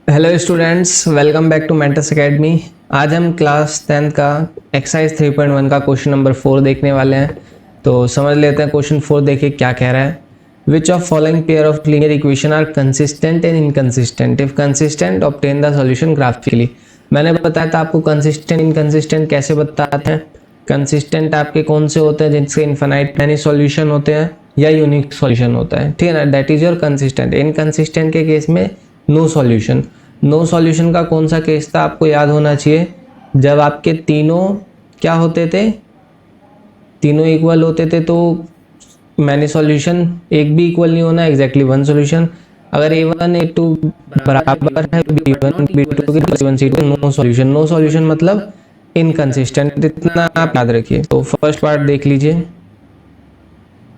Hello students, welcome back to Mentus academy. आज हम class 10th का एक्सरसाइज 3.1 का क्वेश्चन नंबर 4 देखने वाले हैं। तो समझ लेते हैं क्वेश्चन 4 देखिए क्या कह रहा है। Which of following pair of linear equation are consistent and inconsistent? If consistent obtain the solution graphically. मैंने बताया था आपको कंसिस्टेंट इनकंसिस्टेंट कैसे बताते हैं। कंसिस्टेंट आपके कौन से होते हैं जिनसे इनफाइनाइट मैनी सॉल्यूशन होते हैं या यूनिक सॉल्यूशन होता है, ठीक है ना, that is your consistent. Inconsistent के केस में नो सॉल्यूशन। नो सॉल्यूशन का कौन सा केस था आपको याद होना चाहिए, जब आपके तीनों क्या होते थे, तीनों इक्वल होते थे तो मैनी सॉल्यूशन एक भी इक्वल नहीं होना, एग्जैक्टली वन सॉल्यूशन। अगर A1 A2 बराबर है B1 B2 के C1 C2 no solution. No solution मतलब इनकंसिस्टेंट, इतना आप याद रखिए। तो फर्स्ट पार्ट देख लीजिए,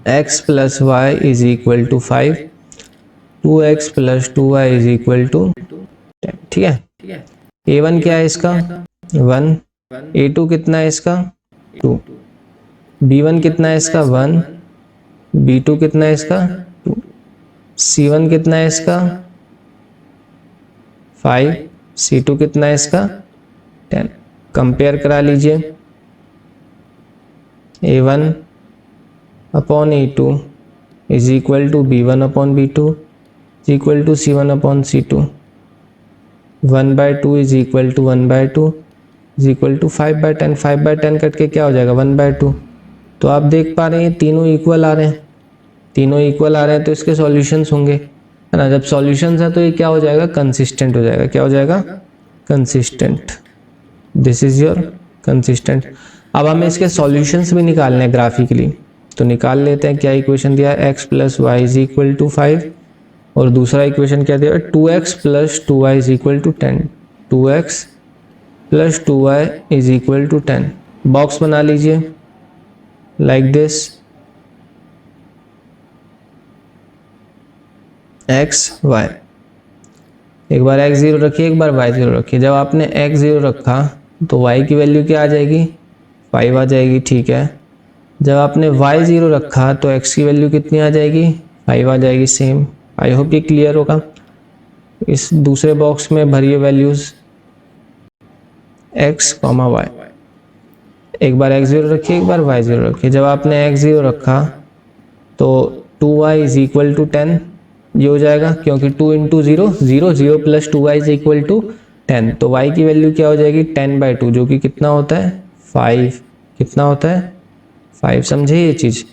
x plus Y is equal to 5, 2x plus 2y is equal to 10, ठीक है। A1 क्या है इसका 1, A2 कितना है इसका 2, B1 कितना है इसका 1, B2 कितना है इसका 2, C1 कितना है इसका 5, C2 कितना है इसका 10। कंपेयर करा लीजिए, A1 upon A2 is equal to B1 upon B2 is equal to C1 upon C2, 1/2 is equal to 1/2 is equal to 5/10। 5/10 cut के क्या हो जाएगा 1/2। तो आप देख पा रहे हैं तीनों इक्वल आ रहे हैं, तीनों इक्वल आ रहे हैं तो इसके सॉल्यूशंस होंगे, है ना। जब सॉल्यूशंस है तो ये क्या हो जाएगा कंसिस्टेंट हो जाएगा। क्या हो जाएगा consistent. This is your consistent. अब हमें इसके सॉल्यूशंस भी निकालने हैं ग्राफिकली, तो निकाल लेते हैं। क्या इक्वेशन दिया है x plus Y is equal to 5 और दूसरा इक्वेशन क्या दिया है 2x plus 2y is equal to 10। 2x plus 2y is equal to 10। Box बना लीजिए लाइक दिस, x y। एक बार x 0 रखिए, एक बार y 0 रखिए। जब आपने x 0 रखा तो y की वैल्यू क्या आ जाएगी 5 आ जाएगी, ठीक है। जब आपने y 0 रखा तो x की वैल्यू कितनी आ जाएगी 5 आ जाएगी, सेम। आई होप ये क्लियर होगा। इस दूसरे बॉक्स में भरिए वैल्यूज x, y। एक बार x 0 रखिए, एक बार y 0 रखिए। जब आपने x 0 रखा तो 2y इज इक्वल टू 10 ये हो जाएगा, क्योंकि 2 into 0 0, 0 plus 2y is equal to 10। तो y की वैल्यू क्या हो जाएगी 10/2 जो कि कितना होता है 5। कितना होता है 5, समझे ये चीज।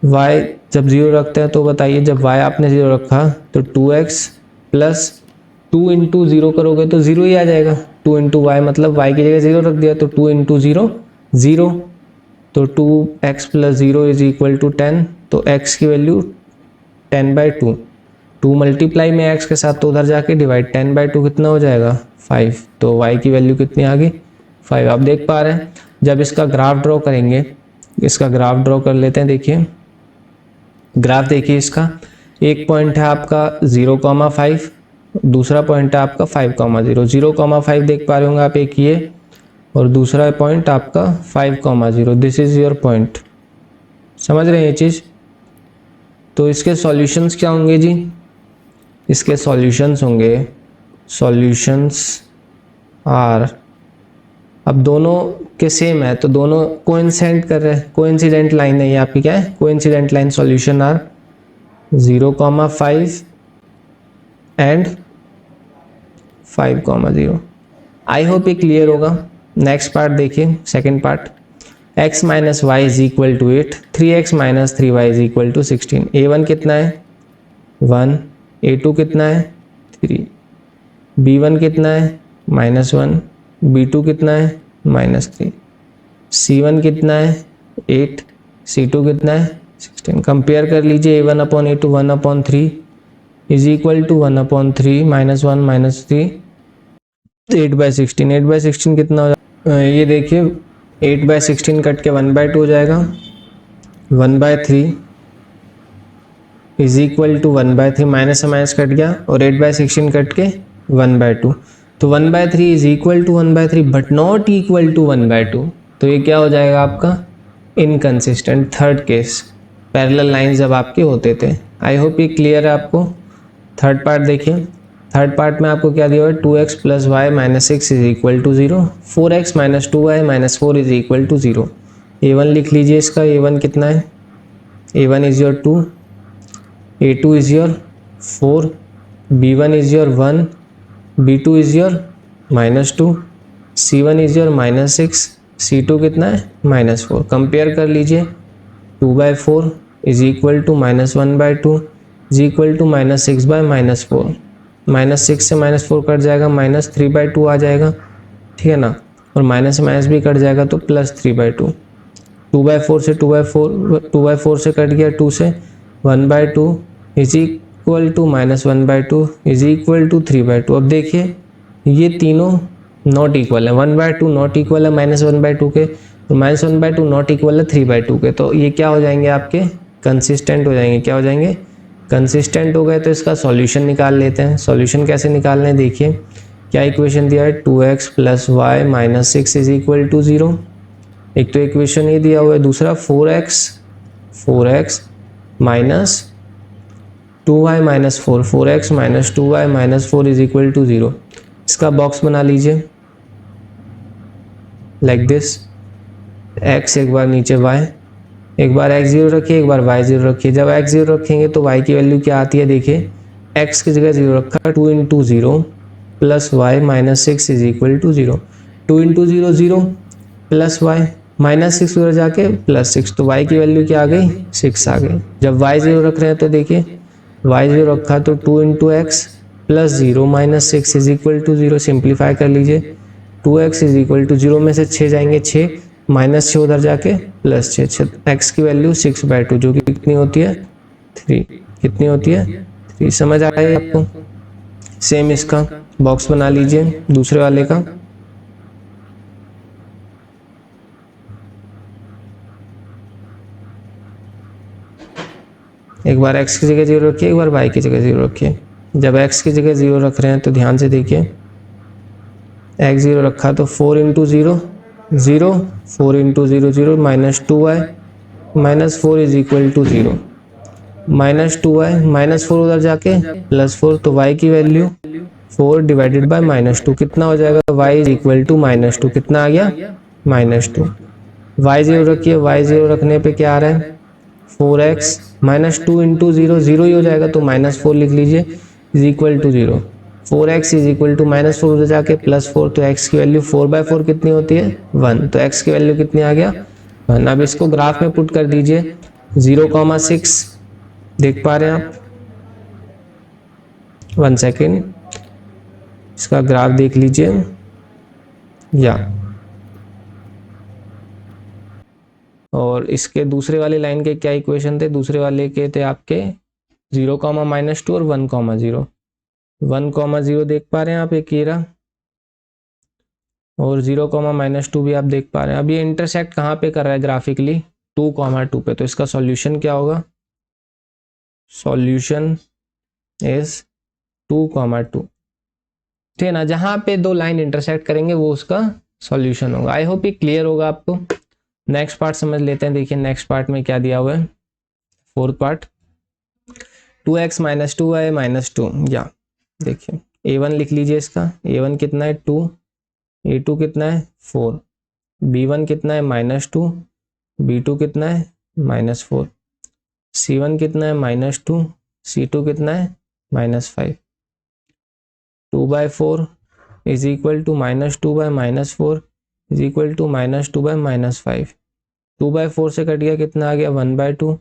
y जब 0 रखते हैं तो बताइए, जब y आपने 0 रखा तो 2x प्लस 2 इंटू 0 करोगे तो 0 ही आ जाएगा। 2 इंटू वाई मतलब y की जगह 0 रख दिया तो 2 इंटू 0 0, तो 2x plus 0 is equal to 10। तो x की वैल्यू 10/2, 2 मल्टीप्लाई में x के साथ तो उधर जाके डिवाइड, 10/2 कितना हो जाएगा 5। तो y की वैल्यू कितनी आ गई 5। आप देख पा रहे हैं। जब इसका ग्राफ ड्रॉ करेंगे, इसका ग्राफ ड्रॉ कर लेते हैं। देखिए ग्राफ देखिए इसका, एक पॉइंट है आपका 0,5, दूसरा पॉइंट है आपका 5,0। 0,5 देख पा रहे होंगे आप, एक ये और दूसरा पॉइंट आपका 5,0। दिस इज योर पॉइंट, समझ रहे हैं ये चीज़। तो इसके सॉल्यूशंस क्या होंगे जी, इसके सॉल्यूशंस होंगे, सॉल्यूशंस आर, अब दोनों के सेम है तो दोनों कोइंसिडेंट कर रहे हैं, कोइंसिडेंट लाइन है ये आपकी, क्या है coincident line. Solution are 0,5 and 5,0। I hope ये क्लियर होगा। नेक्स्ट पार्ट देखिए, second part, x minus Y is equal to 8, 3x minus 3y is equal to 16। A1 कितना है 1, A2 कितना है 3, B1 कितना है -1, B2 कितना है -3, C1 कितना है 8, C2 कितना है 16। कंपेयर कर लीजिए, A1 upon A2 1/3 is equal to 1/3 -1 -3, 8/16। 8/16 कितना हो जाएगा, ये देखिए 8/16 कट के 1/2 हो जाएगा, 1/3 इज इक्वल टू 1/3, माइनस से माइनस कट गया और 8/16 कट के 1/2। तो 1/3 is equal to 1/3 but not equal to 1/2। तो ये क्या हो जाएगा आपका inconsistent, third case, parallel line जब आपके होते थे। आई होप ये क्लियर है आपको। थर्ड पार्ट देखिए, थर्ड पार्ट में आपको क्या दिया हुआ है, 2x plus y minus 6 is equal to 0, 4x minus 2y minus 4 is equal to 0। a1 लिख लीजिए इसका, a1 कितना है, a1 is your 2, a2 is your 4, b1 is your 1, b2 is your minus 2, c1 is your minus 6, c2 कितना है minus 4। Compare कर लीजिए, 2/4 is equal to minus 1/2 is equal to minus 6/-4, minus 6 से माइनस 4 कट जाएगा, minus 3/2 आ जाएगा, ठीक है ना, और माइनस से माइनस भी कट जाएगा तो प्लस 3/2। 2/4 से 2/4 से कट गया, 2 से 1/2 is equal to minus 1/2 is equal to 3/2। अब देखिए ये तीनों नॉट इक्वल है, 1/2 नॉट इक्वल है माइनस 1/2 के, तो माइनस 1/2 नॉट इक्वल है 3/2 के, तो ये क्या हो जाएंगे आपके, कंसिस्टेंट हो जाएंगे। क्या हो जाएंगे, कंसिस्टेंट हो गए। तो इसका सॉल्यूशन निकाल लेते हैं। सॉल्यूशन कैसे निकालना है, देखिए क्या इक्वेशन दिया है, 2x plus y minus 6 is equal to 0। एक तो इक्वेशन ये दिया हुआ है, दूसरा 4x minus 2y minus 4, 4x minus 2y minus 4 is equal to 0। इसका बॉक्स बना लीजिए लाइक दिस, x एक बार नीचे y, एक बार x 0 रखिए, एक बार y 0 रखिए। जब x 0 रखेंगे तो y की वैल्यू क्या आती है, देखिए x की जगह 0 रखा, 2 into 0 plus y minus 6 is equal to 0। 2 into 0 0 plus y minus 6 उधर जाके प्लस 6, तो y की वैल्यू क्या आ गई, 6 आ गई। जब y 0 रख रहे हैं तो देखिए y 0 रखा तो 2 into x plus 0 minus 6 is equal to 0। Simplify कर लीजिए, 2x इज इक्वल टू 0 में से 6 जाएंगे, 6 माइनस 6 उधर जाके प्लस 6, x की वैल्यू 6/2 जो कि कितनी होती है 3, कितनी होती है 3। समझ आ रही है आपको। सेम इसका बॉक्स बना लीजिए दूसरे वाले का, एक बार x की जगह 0 रखिए, एक बार y की जगह 0 रखिए। जब x की जगह 0 रख रहे हैं तो ध्यान से देखिए, x 0 रखा तो 4 into 0 0, 4 into 0 0 minus 2y minus 4 is equal to 0, minus 2y minus 4 उधर जाके प्लस 4, तो y की वैल्यू 4 डिवाइडेड बाय माइनस 2 कितना हो जाएगा, y is equal to minus 2, कितना आ गया -2। y 0 रखिए, y 0 रखने पे क्या आ रहा है, 4x माइनस 2 इंटू 0 0 ही हो जाएगा, तो -4 लिख लीजिए is equal to 0। 4x is equal to -4 उधर जाके +4, तो x की वैल्यू 4/4 कितनी होती है 1, तो x की वैल्यू कितनी आ गया 1। अब इसको ग्राफ में पुट कर दीजिए, 0,6 देख पा रहे हैं आप, 1 सेकेंड, इसका ग्राफ देख लीजिए या, और इसके दूसरे वाले लाइन के क्या इक्वेशन थे, दूसरे वाले के थे आपके 0, -2 और 1,0, 1,0 देख पा रहे हैं आप, एक ये रहा, और 0, -2 भी आप देख पा रहे हैं। अब ये इंटरसेक्ट कहाँ पे कर रहा है ग्राफिकली, 2,2 पे, तो इसका सॉल्यूशन क्या होगा, सॉल्यूशन इज 2,2, ठीक है ना, जहां पे दो लाइन इंटरसेक्ट करेंगे वो उसका सॉल्यूशन होगा। आई होप ये क्लियर होगा आपको। नेक्स्ट पार्ट समझ लेते हैं। देखिए नेक्स्ट पार्ट में क्या दिया हुआ है, fourth part, 2x minus 2y minus 2, या देखिए a1 लिख लीजिए इसका, a1 कितना है 2, a2 कितना है 4, b1 कितना है -2, b2 कितना है -4, c1 कितना है -2, c2 कितना है -5। 2/4 is equal to -2/-4 is equal to -2/-5। 2/4 से कट गया, कितना आ गया 1/2,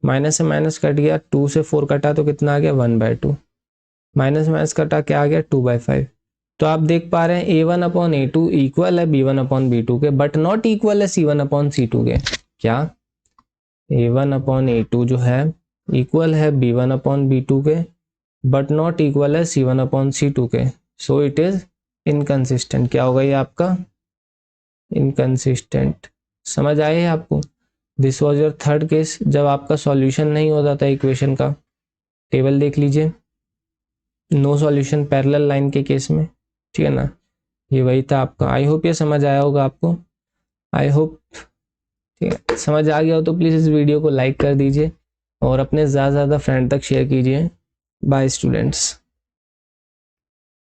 माइनस से माइनस कट गया, 2 से 4 कटा तो कितना आ गया 1/2, माइनस माइनस कटा क्या आ गया 2/5। तो आप देख पा रहे हैं a1/a2 इक्वल है b1/b2 के, बट नॉट इक्वल है c1/c2 के। क्या, a1/a2 जो है इक्वल है b1/b2 के, बट नॉट इक्वल है c1/c2 के, सो इट इज इनकंसिस्टेंट। क्या होगा ये आपका, इनकंसिस्टेंट। समझ आए है आपको। This was your third case, जब आपका सॉल्यूशन नहीं होता था इक्वेशन का। टेबल देख लीजिए, नो सॉल्यूशन पैरेलल लाइन के केस में, ठीक है ना, ये वही था आपका। आई होप ये समझ आया होगा आपको, आई होप, ठीक है। समझ आ गया हो तो प्लीज़ इस वीडियो को लाइक कर दीजिए और अपने ज़्यादा से ज़्यादा फ्रेंड तक शेयर कीजिए। Bye students.